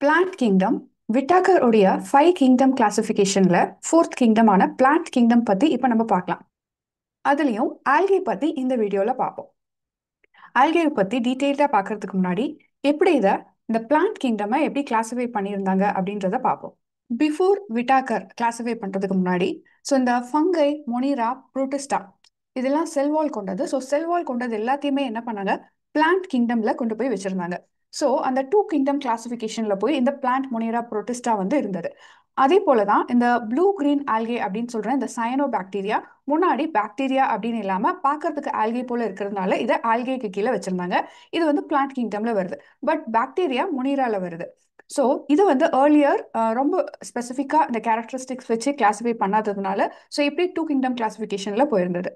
Plant kingdom விட்டாக்கர் உடைய 5 kingdom கிளாசிஃபிகேஷன்ல fourth கிங்டமான plant kingdom பத்தி இப்போ நம்ம பார்க்கலாம். அதுலயும் ஆல்கே பத்தி இந்த வீடியோல பார்ப்போம். ஆல்கே பத்தி டீட்டெயில்டா பார்க்கறதுக்கு முன்னாடி எப்படி இந்த பிளான்ட் கிங்டமை எப்படி கிளாசிஃபை பண்ணியிருந்தாங்க அப்படின்றத பார்ப்போம். பிஃபோர் விட்டாக்கர் கிளாசிஃபை பண்றதுக்கு முன்னாடி இந்த ஃபங்கை மொனிரா புரோட்டிஸ்டா இதெல்லாம் செல் வால் கொண்டது. செல் வால் கொண்டது எல்லாத்தையுமே என்ன பண்ணாங்க, பிளான்ட் கிங்டம்ல கொண்டு போய் வச்சிருந்தாங்க. அந்த 2 கிங்டம் கிளாசிஃபிகேஷன்ல போய் இந்த பிளான்ட் மொனிரா புரோட்டிஸ்டா இருந்தது. அதே போலதான் இந்த ப்ளூ கிரீன் ஆல்கே அப்படின்னு சொல்ற இந்த சயனோ பாக்டீரியா முன்னாடி பாக்டீரியா அப்படின்னு இல்லாம பாக்குறதுக்கு ஆல்கே போல இருக்கிறதுனால இதை ஆல்கேக்கு கீழே வச்சிருந்தாங்க. இது பிளான்ட் கிங்டம்ல வருது. பட் பாக்டீரியா முனிரால வருது. ஸோ இது ஏர்லியர் ரொம்ப ஸ்பெசிஃபிக்காக இந்த கேரக்டரிஸ்டிக்ஸ் வச்சு கிளாஸிஃபை பண்ணாததுனால இப்படி 2 கிங்டம் கிளாஸிஃபிகேஷன்ல போயிருந்தது.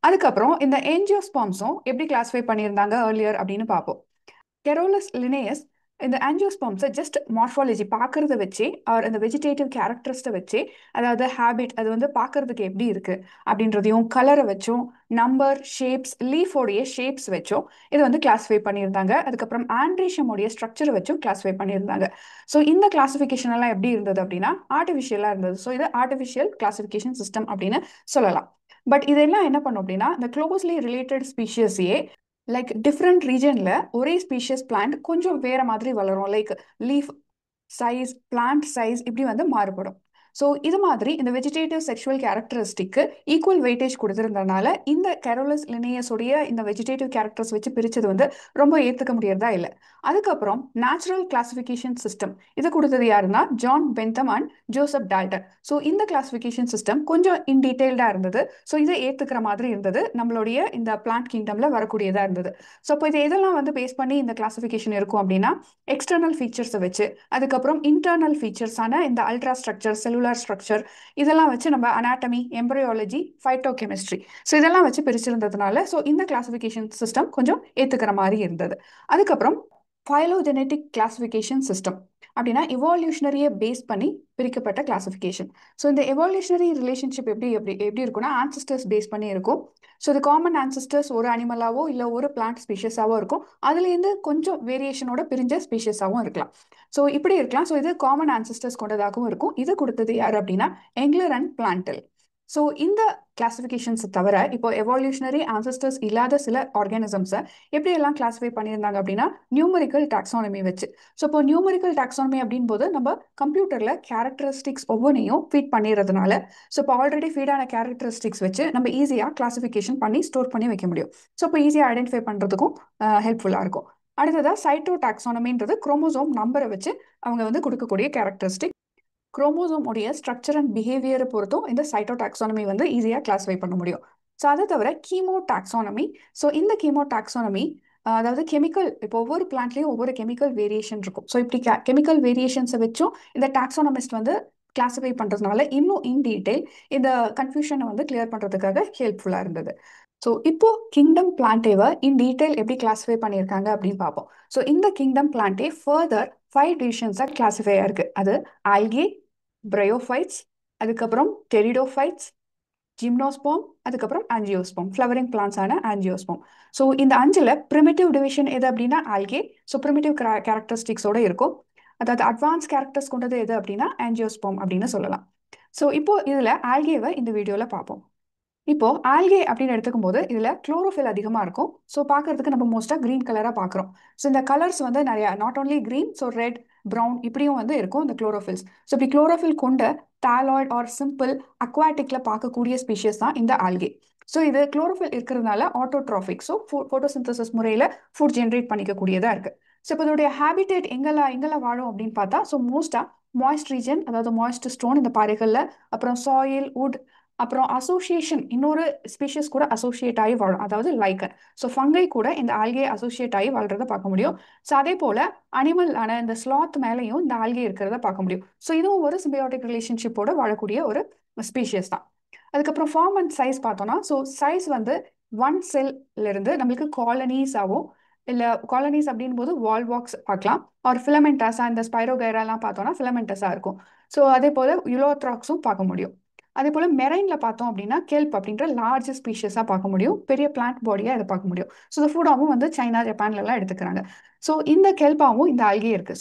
அதுக்கப்புறம் இந்த ஏஞ்சியோஸ்பாம்ஸும் எப்படி கிளாஸிஃபை பண்ணியிருந்தாங்க ஏர்லியர் அப்படின்னு பார்ப்போம். கெரோலஸ் லினேயஸ் இந்த ஆஞ்சியோஸ்பாம்ஸை ஜஸ்ட் மார்ஃபாலஜி பார்க்கறத வச்சு அவர் இந்த வெஜிடேட்டிவ் கேரக்டரிஸ்ட்டை வச்சு, அதாவது ஹேபிட் அது பார்க்கறதுக்கு எப்படி இருக்கு அப்படின்றதையும் கலரை வச்சும் நம்பர் ஷேப்ஸ் லீஃபோடைய ஷேப்ஸ் வச்சும் இது கிளாஸிஃபை பண்ணியிருந்தாங்க. அதுக்கப்புறம் ஆண்ட்ரீஷியமோடைய ஸ்ட்ரக்சரை வச்சும் கிளாஸிஃபை பண்ணியிருந்தாங்க. இந்த கிளாஸிஃபிகேஷன் எல்லாம் எப்படி இருந்தது அப்படின்னா ஆர்டிஃபிஷியலாக இருந்தது. இது ஆர்டிஃபிஷியல் கிளாஸிஃபிகேஷன் சிஸ்டம் அப்படின்னு சொல்லலாம். பட் இதெல்லாம் என்ன பண்ணும் அப்படின்னா இந்த க்ளோஸ்லி ரிலேட்டட் ஸ்பீஷியஸையே லைக் டிஃப்ரெண்ட் ரீஜன்ல ஒரே ஸ்பீஷியஸ் பிளான்ட் கொஞ்சம் வேற மாதிரி வளரும். Like leaf size plant size இப்படி மாறுபடும். இது மாதிரி இந்த vegetative sexual characteristic equal weightage கொடுத்திருந்ததுனால இந்த கெரோலஸ் லினேயஸோடைய இந்த வெஜிடேட்டிவ் கேரக்டர்ஸ் வச்சு பிரிச்சது ரொம்ப ஏத்துக்க முடியறதா இல்லை. அதுக்கப்புறம் நேச்சுரல் கிளாசிஃபிகேஷன் சிஸ்டம் இது கொடுத்தது யாருன்னா ஜான் பென்தம் அண்ட் ஜோசப் டால்டன். இந்த கிளாசிஃபிகேஷன் சிஸ்டம் கொஞ்சம் இன் டீடைல்டா இருந்தது. இதை ஏத்துக்கிற மாதிரி இருந்தது. நம்மளுடைய இந்த பிளான்ட் கிங்டம்ல வரக்கூடியதா இருந்தது. இப்போ இது எதெல்லாம் பேஸ் பண்ணி இந்த கிளாசிஃபிகேஷன் இருக்கும் அப்படின்னா எக்ஸ்டர்னல் ஃபீச்சர்ஸை வச்சு, அதுக்கப்புறம் இன்டர்னல் ஃபீச்சர்ஸான இந்த அல்ட்ரா ஸ்ட்ரக்சர் செல்லுலார் ஸ்ட்ரக்சர் இதெல்லாம் வச்சு நம்ம அனாட்டமி எம்பரியாலஜி ஃபைட்டோகெமிஸ்ட்ரி இதெல்லாம் வச்சு பிரிச்சிருந்ததுனால இந்த கிளாசிஃபிகேஷன் சிஸ்டம் கொஞ்சம் ஏத்துக்கிற மாதிரி இருந்தது. அதுக்கப்புறம் ஃபைலோஜெனெட்டிக் கிளாசிஃபிகேஷன் சிஸ்டம் அப்படின்னா இவால்யூஷனரியை பேஸ் பண்ணி பிரிக்கப்பட்ட கிளாசிஃபிகேஷன். இந்த எவால்யூஷனரி ரிலேஷன்ஷிப் எப்படி எப்படி எப்படி இருக்கும்னா ஆன்சிஸ்டர்ஸ் பேஸ் பண்ணி இருக்கும். இது காமன் ஆன்சிஸ்டர்ஸ் ஒரு அனிமலாவோ இல்லை ஒரு பிளான்ட் ஸ்பீஷஸாவோ இருக்கும். அதுலேருந்து கொஞ்சம் வேரியேஷனோட பிரிஞ்ச ஸ்பீஷஸாகவும் இருக்கலாம். இப்படி இருக்கலாம். இது காமன் ஆன்சிஸ்டர்ஸ் கொண்டதாகவும் இருக்கும். இது கொடுத்தது யார் அப்படின்னா எங்லர் அண்ட் பிளான்டல். இந்த கிளாசிஃபிகேஷன்ஸ் தவிர இப்போ எவால்யூஷனரி ஆன்சிஸ்டர்ஸ் இல்லாத சில ஆர்கானிசம்ஸை எப்படி எல்லாம் கிளாஸிஃபை பண்ணியிருந்தாங்க அப்படின்னா நியூமரிக்கல் டாக்ஸானமி வச்சு. இப்போ நியூமரிக்கல் டாக்ஸானமி அப்படின் போது நம்ம கம்ப்யூட்டர்ல கேரக்டரிஸ்டிக்ஸ் ஒவ்வொன்றையும் ஃபீட் பண்ணிடுறதுனால இப்போ ஆல்ரெடி ஃபீடான கேரக்டரிஸ்டிக்ஸ் வச்சு நம்ம ஈஸியாக கிளாசிஃபிகேஷன் பண்ணி ஸ்டோர் பண்ணி வைக்க முடியும். இப்போ ஈஸியாக ஐடென்டிஃபை பண்ணுறதுக்கும் ஹெல்ப்ஃபுல்லாக இருக்கும். அடுத்ததாக சைட்டோ டாக்ஸானமின்றது குரோமோசோம் நம்பரை வச்சு அவங்க கொடுக்கக்கூடிய கேரக்டரிஸ்டிக். குரோமோசோம் உடைய ஸ்ட்ரக்சர் அண்ட் பிஹேவியரை பொறுத்தும் இந்த சைட்டோ டாக்ஸானமி ஈஸியாக கிளாஸிஃபை பண்ண முடியும். அதை தவிர கீமோ டாக்ஸானமி. இந்த கீமோ டாக்ஸானமி அதாவது கெமிக்கல் இப்போ ஒவ்வொரு பிளான்ட்லேயும் ஒவ்வொரு கெமிக்கல் வேரியேஷன் இருக்கும். இப்படி கெமிக்கல் வேரியேஷன்ஸை வச்சும் இந்த டாக்ஸானமிஸ்ட் கிளாஸிஃபை பண்ணுறதுனால இன்னும் இன் டீடைல் இந்த கன்ஃபியூஷனை கிளியர் பண்ணுறதுக்காக ஹெல்ப்ஃபுல்லாக இருந்தது. இப்போ கிங்டம் பிளான்டேவை இன் டீடைல் எப்படி கிளாஸிஃபை பண்ணியிருக்காங்க அப்படின்னு பார்ப்போம். இந்த கிங்டம் பிளான்டே ஃபர்தர் 5 டிவிஷன்ஸாக கிளாஸிஃபை ஆயிருக்கு. அது ஆல்கே, பிரையோஃபைட்ஸ், அதுக்கப்புறம் டெரிடோஃபைட்ஸ், ஜிம்னோஸ்போம், அதுக்கப்புறம் ஆஞ்சியோஸ்போம் ஃப்ளவரிங் பிளான்ஸ் ஆன ஆஞ்சியோஸ்போம். இந்த 5ல் ப்ரிமிட்டிவ் டிவிஷன் எது அப்படின்னா ஆல்கே. ப்ரிமிட்டிவ் கேரக்டரிஸ்டிக்ஸோட இருக்கும். அதாவது அட்வான்ஸ் கேரக்டர்ஸ் கொண்டது எது அப்படின்னா ஆஞ்சியோஸ்போம் அப்படின்னு சொல்லலாம். இப்போ இதில் ஆல்கேவை இந்த வீடியோவில் பார்ப்போம். இப்போ ஆல்கே அப்படின்னு எடுத்துக்கும் போது இதுல குளோரோஃபில் அதிகமா இருக்கும். பார்க்கறதுக்கு நம்ம மோஸ்டா கிரீன் கலரா பார்க்குறோம். இந்த கலர்ஸ் நிறைய not only green, red brown இப்படியும் இருக்கும் இந்த குளோரோஃபில்ஸ். இப்படி குளோரோஃபில் கொண்ட தாலாய்ட் ஆர் சிம்பிள் அக்வாட்டிக்ல பார்க்கக்கூடிய ஸ்பீஷியஸ் தான் இந்த ஆல்கே. இது குளோரோஃபில் இருக்கிறதுனால ஆட்டோட்ராஃபிக், போட்டோசிந்தசிஸ் முறையில் ஃபுட் ஜென்ரேட் பண்ணிக்கக்கூடியதா இருக்கு. இப்போ இதோடைய ஹேபிடேட் எங்கெல்லாம் வாழும் அப்படின்னு பார்த்தா மோஸ்டா மாய்ஸ்ட் ரீஜன், அதாவது மாய்ஸ்ட் ஸ்டோன் இந்த பாறைகள்ல, அப்புறம் சாயில் வுட், அப்புறம் அசோசியேஷன் இன்னொரு ஸ்பீஷியஸ் கூட அசோசியேட் ஆகி வாழும், அதாவது லைக்கன். ஃபங்கை கூட இந்த ஆல்கே அசோசியேட் ஆகி வாழ்றத பார்க்க முடியும். அதே போல அனிமல் ஆன இந்த ஸ்லாத் மேலேயும் இந்த ஆல்கே இருக்கிறத பார்க்க முடியும். இதுவும் ஒரு சிம்பியாட்டிக் ரிலேஷன்ஷிப்போட வாழக்கூடிய ஒரு ஸ்பீஷியஸ் தான். அதுக்கப்புறம் ஃபார்ம் அண்ட் சைஸ் பார்த்தோம்னா சைஸ் 1 செல்ல இருந்து நம்மளுக்கு காலனிஸ் ஆகும். இல்லை காலனிஸ் அப்படின் போது வால் வாக்ஸ் பார்க்கலாம். ஒரு ஃபிலமெண்டஸா இந்த ஸ்பைரோகைராலாம் பார்த்தோம்னா ஃபிலமெண்டஸாக இருக்கும். அதே போல் யுலோத்ராக்ஸும் பார்க்க முடியும். அதே போல் மெரைன்ல பார்த்தோம் அப்படின்னா கெல்ப் அப்படின்ற லார்ஜ் ஸ்பீஷஸாக பார்க்க முடியும். பெரிய பிளான்ட் பாடியாக இதை பார்க்க முடியும். இந்த ஃபுட்டாகவும் சைனா ஜப்பான்ல எல்லாம் எடுத்துக்கிறாங்க. இந்த கெல்பாவும் இந்த ஆல்கே இருக்கு.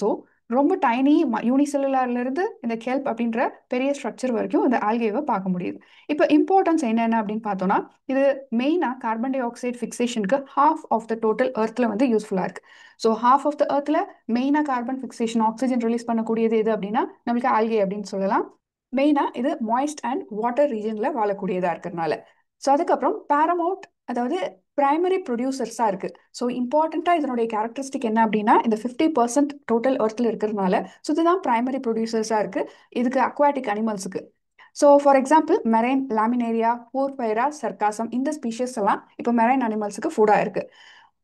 ரொம்ப டைனி யூனிசெல்லுலார்ல இருந்து இந்த கெல்ப் அப்படின்ற பெரிய ஸ்ட்ரக்சர் வரைக்கும் இந்த ஆல்கேவை பார்க்க முடியுது. இப்போ இம்பார்ட்டன்ஸ் என்னென்ன அப்படின்னு பார்த்தோம்னா, இது மெயினாக கார்பன் டை ஆக்சைடு ஃபிக்சேஷனுக்கு ஹாஃப் ஆஃப் த டோட்டல் எர்த்தில் வந்து யூஸ்ஃபுல்லாக இருக்கு. ஸோ ஹாஃப் ஆஃப் த எர்த்தில் மெயினாக கார்பன் ஃபிக்சேஷன் ஆக்சிஜன் ரிலீஸ் பண்ணக்கூடியது எது அப்படின்னா நம்மளுக்கு ஆல்கே அப்படின்னு சொல்லலாம். மெயினாக இது மாய்ஸ்ட் அண்ட் வாட்டர் ரீஜனில் வாழக்கூடியதாக இருக்கிறதுனால. ஸோ அதுக்கப்புறம் பேரமவுண்ட், அதாவது பிரைமரி ப்ரொடியூசர்ஸாக இருக்குது. ஸோ இம்பார்ட்டண்ட்டாக இதனுடைய கேரக்டரிஸ்டிக் என்ன அப்படின்னா இந்த 50% டோட்டல் எர்த்தில் இருக்கிறதுனால ஸோ இதுதான் பிரைமரி ப்ரொடியூசர்ஸாக இருக்குது இதுக்கு அக்வாட்டிக் அனிமல்ஸுக்கு. So for example marine Laminaria, Porphyra, Sargassum இந்த ஸ்பீஷஸ் எல்லாம் இப்போ மெரைன் அனிமல்ஸுக்கு ஃபுட்டாக இருக்குது.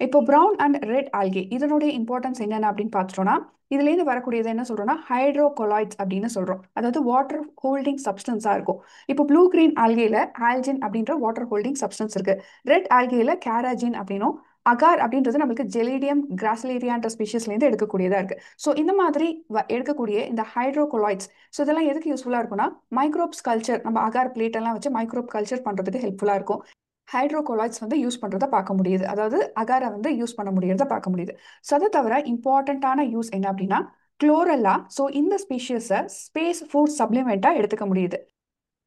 இப்போ ப்ரௌன் அண்ட் ரெட் ஆல்கே இதனுடைய இம்பார்ட்டன்ஸ் என்னென்ன அப்படின்னு பார்த்துட்டோம்னா இதுலேருந்து வரக்கூடியது என்ன சொல்றோம்னா ஹைட்ரோகொலாய்ட்ஸ் அப்படின்னு சொல்றோம். அதாவது வாட்டர் ஹோல்டிங் சப்ஸ்டன்ஸா இருக்கும். இப்போ ப்ளூ கிரீன் ஆல்கேல ஆல்ஜின் அப்படின்ற வாட்டர் ஹோல்டிங் சப்ஸ்டன்ஸ் இருக்கு. ரெட் ஆல்கேல கேராஜின் அப்படின்னும் அகார் அப்படின்றது நம்மளுக்கு ஜெலிடியம் கிராசிலேரியான்ற ஸ்பீஷஸ்லேருந்து எடுக்கக்கூடியதா இருக்கு. ஸோ இந்த மாதிரி எடுக்கக்கூடிய இந்த ஹைட்ரோகொலாய்ட்ஸ் ஸோ இதெல்லாம் எதுக்கு யூஸ்ஃபுல்லாக இருக்கும்னா மைக்ரோப்ஸ் கல்ச்சர், நம்ம அகார் பிளேட் எல்லாம் வச்சு மைக்ரோப் கல்ச்சர் பண்ணுறதுக்கு ஹெல்ப்ஃபுல்லாக இருக்கும். ஹைட்ரோகொலாய்ட்ஸ் வந்து யூஸ் பண்ணுறதை பார்க்க முடியுது, அதாவது அகாரை வந்து யூஸ் பண்ண முடியறத பார்க்க முடியுது. ஸோ அதை தவிர இம்பார்ட்டண்ட்டான யூஸ் என்ன அப்படின்னா குளோரெல்லா. ஸோ இந்த ஸ்பீஷியஸை ஸ்பேஸ் ஃபுட் சப்ளிமெண்ட்டாக எடுத்துக்க முடியுது.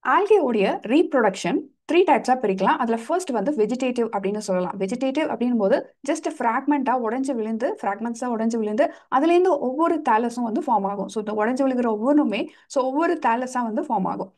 ஆல்கேவுடைய ரீப்ரொடக்ஷன் 3 டைப்ஸாக பிரிக்கலாம். அதில் ஃபர்ஸ்ட் வந்து வெஜிடேட்டிவ் அப்படின்னு சொல்லலாம். வெஜிடேட்டிவ் அப்படின் போது ஜஸ்ட் ஃப்ராக்மெண்ட்டாக உடஞ்சி விழுந்து ஃப்ராக்மெண்ட்ஸாக உடஞ்சி விழுந்து அதுலேருந்து ஒவ்வொரு தாலஸும் வந்து ஃபார்ம் ஆகும். ஸோ இந்த உடஞ்சி விழுகிற ஒவ்வொன்றுமே ஸோ ஒவ்வொரு தாலஸாக வந்து ஃபார்ம் ஆகும்.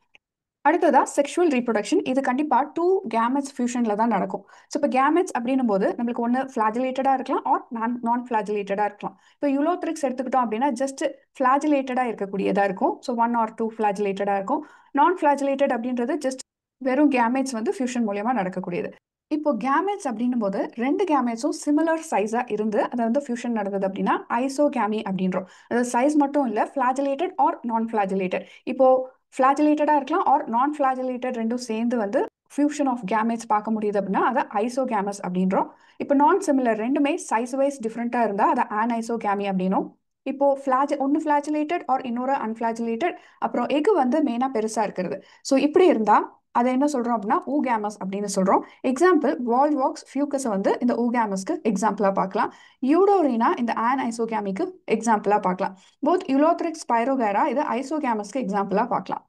அடுத்ததா செக்ஷுவல் ரீப்ரொடக்ஷன். இது கண்டிப்பாக 2 கேமெட்ஸ் ஃபியூஷனில் தான் நடக்கும். ஸோ இப்போ கேமெட்ஸ் அப்படின்னும் போது நம்மளுக்கு ஒன்று ஃபிளாஜிலேட்டடாக இருக்கலாம் ஆர் நான் ஃபிளாஜிலேட்டடாக இருக்கலாம். இப்போ யூலோத்ரிக்ஸ் எடுத்துக்கிட்டோம் அப்படின்னா ஜஸ்ட் ஃபிளாஜிலேட்டடாக இருக்கக்கூடியதாக இருக்கும். ஸோ 1 or 2 ஃபிளாஜிலேட்டடாக இருக்கும். நான் ஃபிளாஜிலேட்டட் அப்படின்றது ஜஸ்ட் வெறும் கேமெட்ஸ் வந்து ஃபியூஷன் மூலியமாக நடக்கக்கூடியது. இப்போ கேமெட்ஸ் அப்படின்னும் போது 2 கேமெட்ஸும் சிமிலர் சைஸாக இருந்து அதை வந்து ஃபியூஷன் நடந்தது அப்படின்னா ஐசோகேமி அப்படின்றோம். அதாவது சைஸ் மட்டும் இல்லை, ஃபிளாஜிலேட்டட் ஆர் நான் ஃபிளாஜிலேட்டட். இப்போ ஃபிளாஜிலேட்டடாக இருக்கலாம் ஆர் நான் ஃபிளாஜிலேட்டட் ரெண்டும் சேர்ந்து வந்து ஃபியூஷன் ஆஃப் கேமெட்ஸ் பார்க்க முடியுது அப்படின்னா அதை ஐசோகேமஸ் அப்படின்றோம். இப்போ நான் சிமிலர் ரெண்டுமே சைஸ் வைஸ் டிஃப்ரெண்ட்டாக இருந்தால் அதை ஆன்ஐசோகேமி அப்படின்னும். இப்போ ஒன்று ஃபிளாஜிலேட்டட் ஆர் இன்னொரு அன்ஃபிளாஜிலேட்டட், அப்புறம் எக் வந்து மெயினாக பெருசாக இருக்கிறது. ஸோ இப்படி இருந்தால் அதை என்ன சொல்கிறோம் அப்படின்னா ஊகேமஸ் அப்படின்னு சொல்கிறோம். எக்ஸாம்பிள் வால்வாக்ஸ் ஃபியூக்கஸை வந்து இந்த ஊகேமஸ்க்கு எக்ஸாம்பிளாக பார்க்கலாம். யூடோரினா இந்த ஐசோகேமிக்கு எக்ஸாம்பிளாக பார்க்கலாம். போத் யுலோத்ரிக்ஸ் ஸ்பைரோகைரா இது ஐசோகேமஸ்க்கு எக்ஸாம்பிளாக பார்க்கலாம்.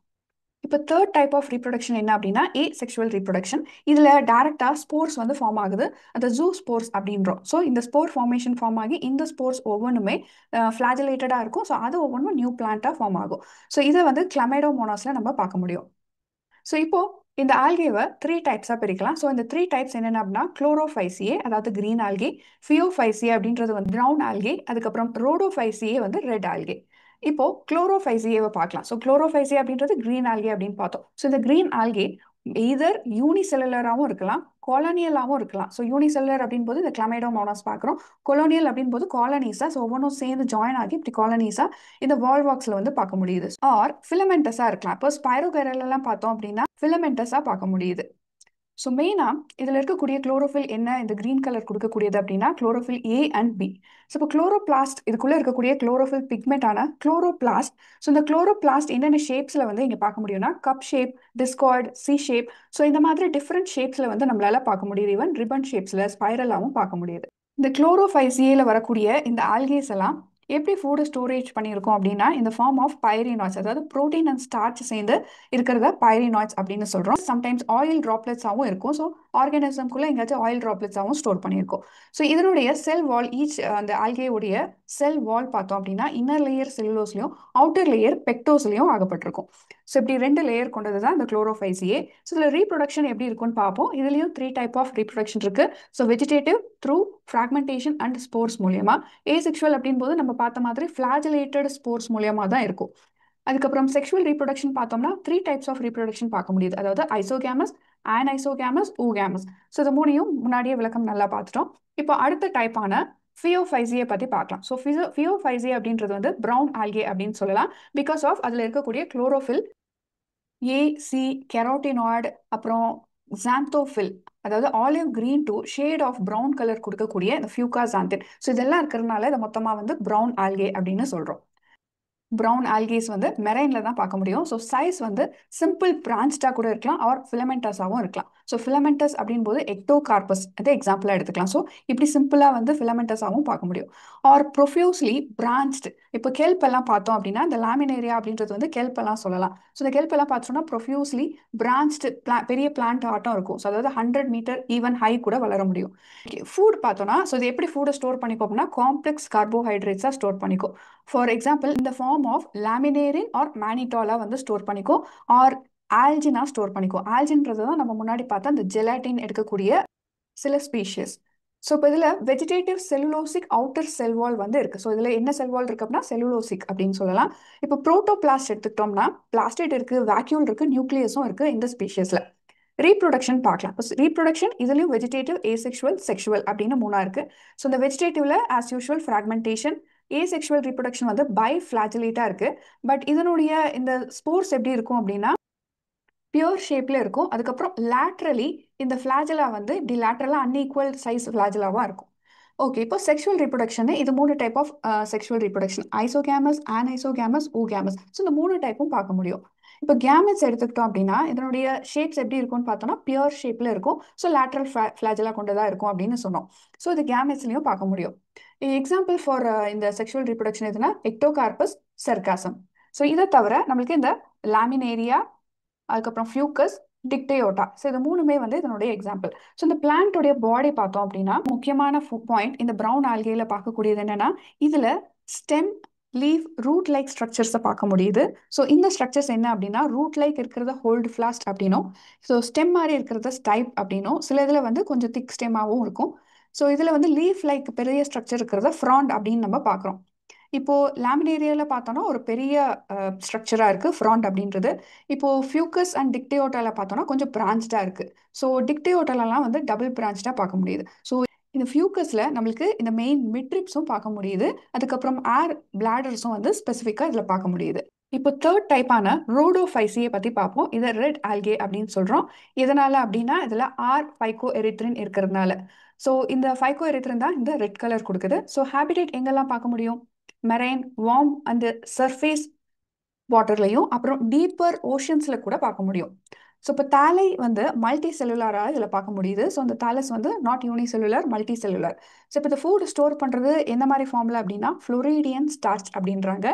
இப்போ தேர்ட் டைப் ஆஃப் ரீப்ரொடக்ஷன் என்ன அப்படின்னா செக்ஷுவல் ரீப்ரொடக்ஷன். இதில் டேரெக்டாக ஸ்போர்ஸ் வந்து ஃபார்ம் ஆகுது, அந்த ஜூ ஸ்போர்ஸ் அப்படின்றோம். ஸோ இந்த ஸ்போர் ஃபார்மேஷன் ஃபார்ம் ஆகி இந்த ஸ்போர்ஸ் ஒவ்வொன்றுமே ஃபிளாஜிலேட்டடாக இருக்கும். ஸோ அது ஒவ்வொன்றும் நியூ பிளான்ட்டாக ஃபார்ம் ஆகும். ஸோ இதை வந்து கிளமைடோமோனாஸில் நம்ம பார்க்க முடியும். ஸோ இப்போ இந்த ஆல்கேவை 3 டைப்ஸாக பிரிக்கலாம். ஸோ இந்த 3 டைப்ஸ் என்னென்ன அப்படின்னா குளோரோஃபைசியே, அதாவது கிரீன் ஆல்கே, ஃபியோஃபைசியே அப்படின்றது வந்து ப்ரௌன் ஆல்கே, அதுக்கப்புறம் ரோடோஃபைசியே வந்து ரெட் ஆல்கே. இப்போ குளோரோஃபைசியேவை பார்க்கலாம். ஸோ குளோரோஃபைசியே அப்படின்றது கிரீன் ஆல்கே அப்படின்னு பார்த்தோம். ஸோ இந்த கிரீன் ஆல்கே எய்தர் யூனிசெல்லுலராகவும் இருக்கலாம், காலனியலாகவும் இருக்கலாம். ஸோ யூனிசெல்லுலர் அப்படின் போது இந்த கிளமைடோமோனாஸ் பார்க்குறோம். கொலோனியல் அப்படின்னு போது காலனிஸாக, ஸோ ஒவ்வொன்றும் சேர்ந்து ஜாயின் ஆகி இப்படி காலனிஸாக இந்த வால்வாக்ஸில் வந்து பார்க்க முடியுது. ஆர் ஃபிலமெண்டஸாக இருக்கலாம். இப்போ ஸ்பைரோகைரல்லாம் பார்த்தோம் அப்படின்னா ஃபிலமெண்டஸாக பார்க்க முடியுது. ஸோ மெயினாக இதில் இருக்கக்கூடிய குளோரோஃபில் என்ன இந்த கிரீன் கலர் கொடுக்கக்கூடியது அப்படின்னா chlorophyll A and B. So இப்போ குளோரோபிளாஸ்ட் இதுக்குள்ளே இருக்கக்கூடிய குளோரோஃபில் பிக்மெண்டான குளோரோபிளாஸ்ட். ஸோ இந்த குளோரோபிளாஸ்ட் என்னென்ன ஷேப்ஸில் வந்து இங்கே பார்க்க முடியும்னா cup shape, discoid, C shape. So இந்த மாதிரி டிஃப்ரெண்ட் ஷேப்ஸில் வந்து நம்மளால பார்க்க முடியுது. ஈவன் ரிபன் ஷேப்ஸில் ஸ்பைரலாகவும் பார்க்க முடியுது. இந்த குளோரோஃபைசியில் வரக்கூடிய இந்த ஆல்கேஸ் எல்லாம் எப்படி ஃபுட்டை ஸ்டோரேஜ் பண்ணியிருக்கோம் அப்படின்னா இந்த ஃபார்ம் ஆஃப் பைரினாய்ட்ஸ், அதாவது ப்ரோட்டீன் அண்ட் ஸ்டார்ச் சேர்ந்து இருக்கிறத பைரினாய்ட்ஸ் அப்படின்னு சொல்கிறோம். சம்டைம்ஸ் ஆயில் ட்ராப்லெட்ஸாகவும் இருக்கும். ஸோ ஆர்கானிசம்குள்ளே எங்கேயாச்சும் ஆயில் ட்ராப்லெட்ஸாகவும் ஸ்டோர் பண்ணியிருக்கோம். ஸோ இதனுடைய செல் வால் அந்த ஆல்கேவுடைய செல் வால் பார்த்தோம் அப்படின்னா இன்னர் லேயர் செல்லுலோஸ்லையும் அவுட்டர் லேயர் பெக்டோஸ்லையும் ஆகப்பட்டிருக்கும். ஸோ இப்படி 2 லேயர் கொண்டது தான் இந்த குளோரோஃபைசியே. ஸோ இதில் ரீப்ரொடக்ஷன் எப்படி இருக்குன்னு பார்ப்போம். இதுலேயும் 3 டைப் ஆஃப் ரீப்ரொடக்ஷன் இருக்கு. So vegetative through fragmentation and spores மூலியமா, ஏசெக்ஷுவல் அப்படின் போது நம்ம பார்த்த மாதிரி ஃபிளாஜிலேட்டட் ஸ்போர்ஸ் மூலியமா தான் இருக்கும். அதுக்கப்புறம் செக்ஷுவல் ரீப்ரொடக்ஷன் பார்த்தோம்னா 3 டைப்ஸ் ஆஃப் ரீப்ரொடக்ஷன் பார்க்க முடியுது. அதாவது ஐசோகேமஸ், ஆன்ஐசோகேமஸ், ஊகேமஸ். ஸோ இது மூணையும் முன்னாடியே விளக்கம் நல்லா பார்த்துட்டோம். இப்போ அடுத்த டைப்பான ஃபியோஃபைசியை பற்றி பார்க்கலாம். ஸோ ஃபியோஃபைசி அப்படின்றது வந்து ப்ரௌன் ஆல்கே அப்படின்னு சொல்லலாம். பிகாஸ் ஆஃப் அதில் இருக்கக்கூடிய குளோரோஃபில் ஏ, சி, கெரோட்டினாய்டு, அப்புறம் ஜாந்தோஃபில், அதாவது olive green to shade of brown colour கொடுக்கக்கூடிய இந்த ஃபியூகாசாந்தின். ஸோ இதெல்லாம் இருக்கிறதுனால இதை மொத்தமாக வந்து ப்ரௌன் ஆல்கே அப்படின்னு சொல்கிறோம். ப்ரௌன் ஆல்கேஸ் வந்து மெரைனில் தான் பார்க்க முடியும். ஸோ சைஸ் வந்து சிம்பிள் பிரான்ச்டாக கூட இருக்கலாம் ஆர் ஃபிலமெண்டஸாகவும் இருக்கலாம். ஸோ ஃபிலமெண்டஸ் அப்படின்போது எக்டோகார்பஸ் அது எக்ஸாம்பிளாக எடுத்துக்கலாம். ஸோ இப்படி சிம்பிளாக வந்து ஃபிலமெண்டஸாகவும் பார்க்க முடியும். Or profusely branched. இப்போ கெல்ப் எல்லாம் பார்த்தோம் அப்படின்னா இந்த லாமினேரியா அப்படின்றது வந்து கெல்ப் எல்லாம் சொல்லலாம். ஸோ இந்த கெல்ப் எல்லாம் பார்த்தோம்னா ப்ரொஃபியூஸ்லி பிரான்ச்டு பெரிய பிளான்ட் ஆட்டம் இருக்கும். ஸோ அதாவது 100 மீட்டர் ஈவன் ஹை கூட வளர முடியும். ஃபுட் பார்த்தோம்னா ஸோ இது எப்படி ஃபுட்டை ஸ்டோர் பண்ணிக்கோ அப்படின்னா காம்ப்ளெக்ஸ் கார்போஹைட்ரேட்ஸாக ஸ்டோர் பண்ணிக்கும். ஃபார் எக்ஸாம்பிள் இந்த ஃபார்ம் ஆஃப் லாமினேரின் ஆர் மேனிடாலா வந்து ஸ்டோர் பண்ணிக்கும். ஆர் ஆல்ஜினா ஸ்டோர் பண்ணிக்கும். ஆல்ஜின்றது தான் நம்ம முன்னாடி பார்த்தா அந்த ஜெலாட்டின் எடுக்கக்கூடிய சில ஸ்பீஷியஸ். ஸோ இப்போ இதில் வெஜிடேட்டிவ் செல்லுலோசிக் அவுட்டர் செல் வால் வந்து இருக்கு. ஸோ இதில் என்ன செல் வால் இருக்கு அப்படின்னா செல்லுலோசிக் அப்படின்னு சொல்லலாம். இப்போ புரோட்டோபிளாஸ்ட் எடுத்துக்கிட்டோம்னா பிளாஸ்டேட் இருக்கு, வேக்யூல் இருக்கு, நியூக்ளியஸும் இருக்கு இந்த ஸ்பீஷியஸ்ல. ரீப்ரொடக்ஷன் பார்க்கலாம். ரீப்ரொடக்ஷன் இதுலயும் வெஜிடேட்டிவ், ஏசெக்சுவல், செக்ஷுவல் அப்படின்னு மூணா இருக்கு. ஸோ இந்த வெஜிடேட்டிவ்ல as usual fragmentation, asexual reproduction வந்து பை ஃபிளாஜிலேட்டா இருக்கு. பட் இதனுடைய இந்த ஸ்போர்ஸ் எப்படி இருக்கும் அப்படின்னா பியூர் ஷேப்ல இருக்கும். அதுக்கப்புறம் லேட்ரலி இந்த ஃபிளாஜலா வந்து இப்படி லேட்ரலா அன்இக்குவல் சைஸ் ஃபிளாஜலாவா இருக்கும். ஓகே, இப்போ செக்ஷுவல் ரீப்ரொடக்ஷன் இது 3 type of sexual reproduction: isogamous, anisogamous, oogamous. So இந்த 3 டைப்பும் பார்க்க முடியும். இப்போ கேமெட்ஸ் எடுத்துக்கிட்டோம் அப்படின்னா இதனுடைய ஷேப்ஸ் எப்படி இருக்கும்னு பார்த்தோம்னா பியூர் ஷேப்ல இருக்கும். ஸோ லேட்ரல் ஃபிளாஜலா கொண்டதா இருக்கும் அப்படின்னு சொன்னோம். ஸோ இது கேமெட்ஸ்லையும் பார்க்க முடியும். எக்ஸாம்பிள் ஃபார் இந்த செக்ஷுவல் ரீப்ரொடக்ஷன் எதுனா எக்டோகார்பஸ், சர்காசம். ஸோ இதை தவிர நம்மளுக்கு இந்த லாமினேரியா, அதுக்கப்புறம் ஃபியூக்கஸ், டிக்டேயோட்டா. ஸோ இது மூணுமே வந்து இதனுடைய எக்ஸாம்பிள். ஸோ இந்த பிளான்ட்டோடைய பாடி பார்த்தோம் அப்படின்னா முக்கியமான பாயிண்ட் இந்த ப்ரௌன் ஆல்கேல பார்க்கக்கூடியது என்னன்னா இதுல ஸ்டெம், லீஃப், ரூட் லைக் ஸ்ட்ரக்சர்ஸை பார்க்க முடியுது. ஸோ இந்த ஸ்ட்ரக்சர்ஸ் என்ன அப்படின்னா ரூட் லைக் இருக்கிறத ஹோல்டு ஃபிளாஸ்ட் அப்படின்னும், ஸோ ஸ்டெம் மாதிரி இருக்கிறத ஸ்டைப் அப்படின்னும், சில இதில் வந்து கொஞ்சம் திக் ஸ்டெமாகவும் இருக்கும். ஸோ இதில் வந்து லீஃப் லைக் பெரிய ஸ்ட்ரக்சர் இருக்கிறத ஃப்ராண்ட் அப்படின்னு நம்ம பார்க்குறோம். இப்போ லேமினேரியால பார்த்தோம்னா ஒரு பெரிய ஸ்ட்ரக்சரா இருக்கு ஃப்ராண்ட் அப்படின்றது. இப்போ ஃபியூக்கஸ் அண்ட் டிக்டேயோட்டால பார்த்தோம்னா கொஞ்சம் பிரான்ச்டா இருக்கு. ஸோ டிக்டேயோட்டாலலாம் வந்து டபுள் பிரான்ச்டா பார்க்க முடியுது. ஸோ இந்த ஃபியூக்கஸ்ல நம்மளுக்கு இந்த மெயின் மிட்ரிப்ஸும் பார்க்க முடியுது. அதுக்கப்புறம் ஏர் பிளாடர்ஸும் வந்து ஸ்பெசிஃபிக்காக இதில் பார்க்க முடியுது. இப்போ தேர்ட் டைப்பான ரோடோஃபைசியை பற்றி பார்ப்போம். இதை ரெட் ஆல்கே அப்படின்னு சொல்கிறோம். எதனால அப்படின்னா இதில் ஆர் ஃபைகோ எரித்ரின் இருக்கிறதுனால. ஸோ இந்த ஃபைகோ எரித்ரின் தான் இந்த ரெட் கலர் கொடுக்குது. ஸோ ஹேபிடேட் எங்கெல்லாம் பார்க்க முடியும்? மெரைன், வார்ம் அண்ட் சர்ஃபேஸ் வாட்டர்லையும் அப்புறம் டீப்பர் ஓஷன்ஸ்ல கூட பார்க்க முடியும். ஸோ இப்போ தாலை வந்து மல்டி செல்லுலாராக இதில் பார்க்க முடியுது. ஸோ அந்த தாலஸ் வந்து not uni cellular, multi cellular. So இப்போ இந்த ஃபுட் ஸ்டோர் பண்ணுறது எந்த மாதிரி ஃபார்மில் அப்படின்னா ஃப்ளோரிடியன் ஸ்டார்ச் அப்படின்றாங்க.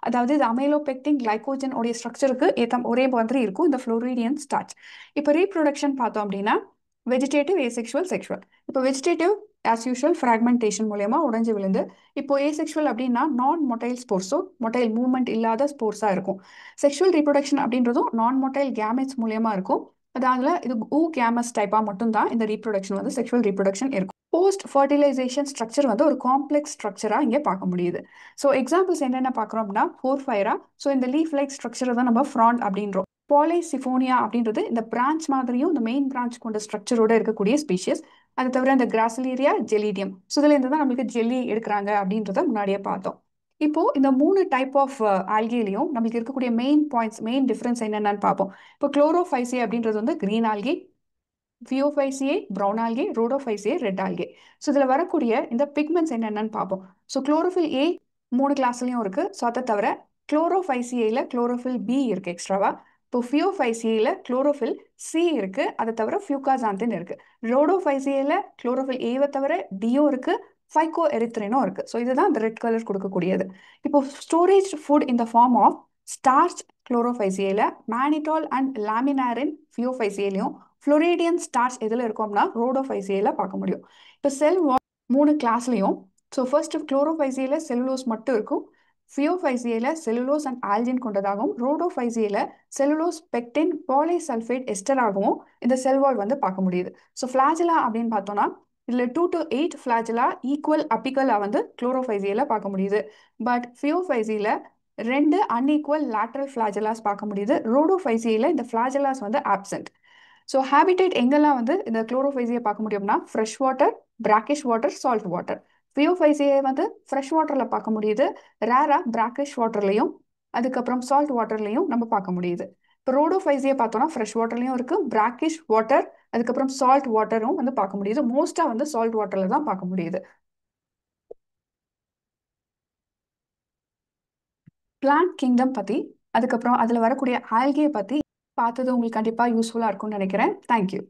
அதாவது இது அமைலோபெக்டின் கிளைகோஜன் உடைய ஸ்ட்ரக்சருக்கு ஏற்ற ஒரே மாதிரி இருக்கும் இந்த ஃப்ளோரிடியன் ஸ்டார்ச். இப்போ ரீப்ரொடக்ஷன் பார்த்தோம் அப்படின்னா வெஜிடேட்டிவ், ஏசெக்சுவல், செக்ஷுவல். இப்போ வெஜிடேட்டிவ் ஆஸ் யூஷுவல் ஃப்ராக்மெண்டேஷன் மூலயமா உடைஞ்சு விழுந்து, இப்போ ஏசெக்சுவல் அப்படின்னா நான் மொட்டைல் ஸ்போர்ஸோ மொட்டைல் மூவ்மெண்ட் இல்லாத ஸ்போர்ஸாக இருக்கும். செக்ஷுவல் ரீப்ரொடக்ஷன் அப்படின்றதும் நான் மொட்டைல் கேமெட்ஸ் மூலயமா இருக்கும். அதால இது ஊ கேமஸ் டைப்பாக மட்டும்தான் இந்த ரீப்ரொடக்ஷன் வந்து செக்ஷுவல் ரீப்ரொடக்ஷன் இருக்கும். போஸ்ட் ஃபர்டிலைசேஷன் ஸ்ட்ரக்சர் வந்து ஒரு காம்ப்ளெக்ஸ் ஸ்ட்ரக்சராக இங்கே பார்க்க முடியுது. ஸோ எக்ஸாம்பிள்ஸ் என்னென்ன பார்க்குறோம் அப்படின்னா போர்ஃபைரா. ஸோ இந்த லீஃப் லைக் ஸ்ட்ரக்சரை தான் நம்ம ஃப்ராண்ட் அப்படின்றோம். பாலிசிஃபோனியா அப்படின்றது இந்த பிரான்ச் மாதிரியும் இந்த மெயின் பிரான்ச் கொண்ட ஸ்ட்ரக்சரோட இருக்கக்கூடிய ஸ்பீஷியஸ். அது தவிர இந்த கிராசிலீரியா, ஜெலிடியம். ஸோ இதுல இருந்து தான் நம்மளுக்கு ஜெல்லி எடுக்கிறாங்க அப்படின்றத முன்னாடியே பார்த்தோம். இப்போ இந்த 3 டைப் ஆஃப் ஆல்கேலையும் நம்மளுக்கு இருக்கக்கூடிய மெயின் பாயிண்ட்ஸ், மெயின் டிஃபரன்ஸ் என்னென்னு பார்ப்போம். இப்போ குளோரோஃபைசியா அப்படின்றது வந்து green algae, Phaeophyceae brown algae, Rhodophyceae red algae. So இதில் வரக்கூடிய இந்த பிக்மெண்ட்ஸ் என்னென்னு பார்ப்போம். ஸோ குளோரோஃபில் ஏ 3 கிளாஸ்லையும் இருக்கு. ஸோ அதை தவிர குளோரோஃபைசியேல குளோரோஃபில் பி இருக்கு எக்ஸ்ட்ராவா. இப்போ ஃபியோஃபைசியேல குளோரோஃபில் சி இருக்கு. அதை தவிர ஃபியூகாசாந்தின் இருக்கு. ரோடோஃபைசியேல குளோரோஃபில் ஏவை தவிர டியும் இருக்கு, ஃபைகோ எரித்ரினும் இருக்கு. ஸோ இதுதான் இந்த ரெட் கலர் கொடுக்கக்கூடியது. இப்போ ஸ்டோரேஜ் ஃபுட் இந்த ஃபார்ம் ஆஃப் ஸ்டார்ச் குளோரோஃபைசியேல, மேனிடால் அண்ட் லாமினாரின் ஃபியோஃபைசியேலையும், ஃப்ளோரிடியன் ஸ்டார்ச் எதில் இருக்கோம்னா ரோடோஃபைசியேல பார்க்க முடியும். இப்போ செல் வால் 3 கிளாஸ்லையும் ஸோ ஃபர்ஸ்ட் குளோரோஃபைசியேல செல்லுலோஸ் மட்டும் இருக்கும், ஃபியோஃபைசியேல செல்லுலோஸ் அண்ட் ஆல்ஜின் கொண்டதாகவும், ரோடோஃபைசியேல செல்லுலோஸ், பெக்டின், பாலிசல்ஃபேட் எஸ்டராகவும் இந்த செல் வால் வந்து பார்க்க முடியுது. ஸோ ஃபிளாஜிலா அப்படின்னு பார்த்தோம்னா இதில் 2 to 8 ஃபிளாஜிலா ஈக்குவல் அப்பிக்கலாக வந்து குளோரோஃபைசியேல பார்க்க முடியுது. பட் ஃபியோஃபைசியில 2 அன்ஈக்குவல் லேட்ரல் ஃபிளாஜிலாஸ் பார்க்க முடியுது. ரோடோஃபைசியில இந்த ஃபிளாஜிலாஸ் வந்து ஆப்சென்ட். ஸோ ஹேபிடேட் எங்கெல்லாம் வந்து இந்த குளோரோஃபைசியை பார்க்க முடியும்னா fresh water, brackish water, salt water. ஃபியோஃபைசியை வந்து ஃப்ரெஷ் வாட்டரில் பார்க்க முடியுது, ரேரா பிராக்கிஷ் வாட்டர்லையும் அதுக்கப்புறம் சால்ட் வாட்டர்லையும் நம்ம பார்க்க முடியுது. இப்போ ரோடோஃபைசியை பார்த்தோம்னா ஃப்ரெஷ் வாட்டர்லையும் இருக்கு, பிராக்கிஷ் வாட்டர், அதுக்கப்புறம் சால்ட் வாட்டரும் வந்து பார்க்க முடியுது. மோஸ்ட்டாக வந்து சால்ட் வாட்டரில் தான் பார்க்க முடியுது. பிளான்ட் கிங்டம் பற்றி, அதுக்கப்புறம் அதில் வரக்கூடிய ஆல்கே பற்றி பார்த்தது உங்களுக்கு கண்டிப்பாக யூஸ்ஃபுல்லாக இருக்கும்னு நினைக்கிறேன். தேங்க்யூ.